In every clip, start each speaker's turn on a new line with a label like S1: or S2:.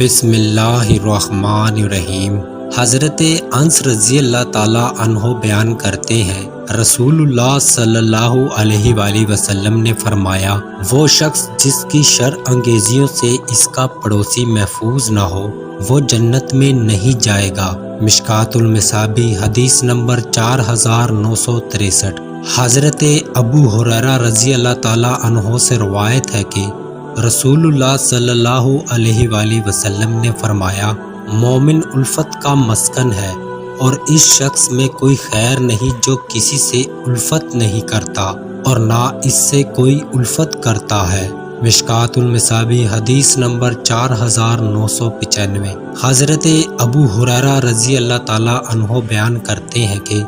S1: بسم اللہ الرحمن الرحیم۔ حضرت انس رضی اللہ تعالیٰ عنہ بیان کرتے ہیں، رسول اللہ صلی اللہ علیہ وآلہ وسلم نے فرمایا، وہ شخص جس کی شر انگیزیوں سے اس کا پڑوسی محفوظ نہ ہو وہ جنت میں نہیں جائے گا۔ مشکوٰۃ المصابیح حدیث نمبر 4963۔ حضرت ابو ہریرہ رضی اللہ تعالیٰ عنہ سے روایت ہے کہ رسول اللہ صلی اللہ علیہ وآلہ وسلم نے فرمایا، مومن الفت کا مسکن ہے اور اس شخص میں کوئی خیر نہیں جو کسی سے الفت نہیں کرتا اور نہ اس سے کوئی الفت کرتا ہے۔ مشکوٰۃ المصابیح حدیث نمبر 4995۔ حضرت ابو ہریرہ رضی اللہ تعالیٰ عنہ بیان کرتے ہیں کہ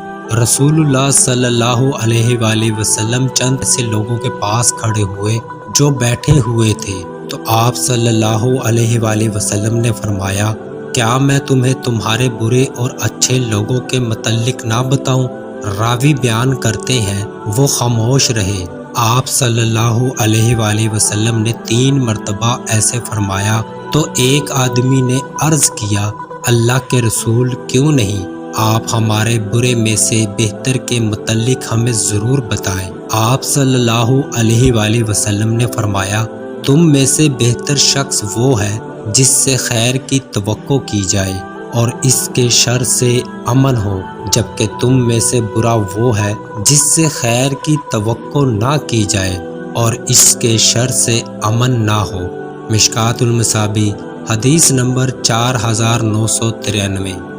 S1: رسول اللہ صلی اللہ علیہ وآلہ وسلم چند ایسے لوگوں کے پاس کھڑے ہوئے جو بیٹھے ہوئے تھے، تو آپ صلی اللہ علیہ وآلہ وسلم نے فرمایا، کیا میں تمہیں تمہارے برے اور اچھے لوگوں کے متعلق نہ بتاؤں؟ راوی بیان کرتے ہیں، وہ خاموش رہے۔ آپ صلی اللہ علیہ وآلہ وسلم نے 3 مرتبہ ایسے فرمایا تو ایک آدمی نے عرض کیا، اللہ کے رسول کیوں نہیں؟ آپ ہمارے برے میں سے بہتر کے متعلق ہمیں ضرور بتائیں۔ آپ صلی اللہ علیہ وآلہ وسلم نے فرمایا، تم میں سے بہتر شخص وہ ہے جس سے خیر کی توقع کی جائے اور اس کے شر سے امن ہو، جبکہ تم میں سے برا وہ ہے جس سے خیر کی توقع نہ کی جائے اور اس کے شر سے امن نہ ہو۔ مشکوٰۃ المصابیح حدیث نمبر 4993۔